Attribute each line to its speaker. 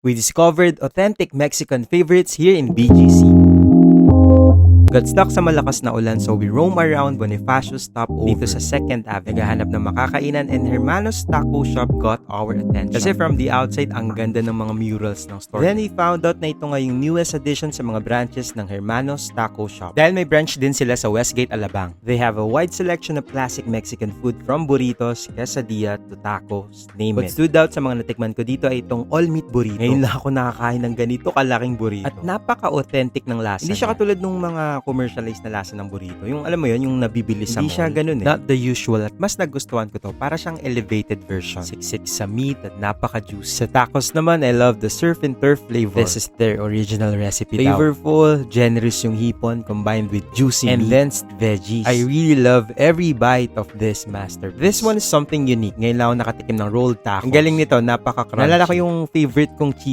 Speaker 1: We discovered authentic Mexican favorites here in BGC. Got stuck sa malakas na ulan so we roam around Bonifacius stopover dito sa 2nd Avenue. Naghahanap ng makakainan and Hermanos Taco Shop got our attention. Kasi from the outside, ang ganda ng mga murals ng store. Then we found out na ito nga yung newest addition sa mga branches ng Hermanos Taco Shop. Dahil may branch din sila sa Westgate, Alabang. They have a wide selection of classic Mexican food from burritos, quesadilla to tacos, name it. What stood out sa mga natikman ko dito ay itong all-meat burrito. Ngayon lang ako nakakain ng ganito kalaking burrito. At napaka-authentic ng lasa. Hindi siya katulad ng mga commercialized na lasa ng burrito. Yung alam mo yun, yung nabibili sa mall. Hindi siya ganun eh. Not the usual. At mas nagustuhan ko to. Para siyang elevated version. Siksik sa meat at napaka-juicy. Sa tacos naman, I love the surf and turf flavor. This is their original recipe. Flavorful, generous yung hipon combined with juicy and minced veggies. I really love every bite of this masterpiece. This one is something unique. Ngayon lang ako nakatikim ng rolled tacos. Ang galing nito, napaka-crunchy. Nalala ko yung favorite kong cheese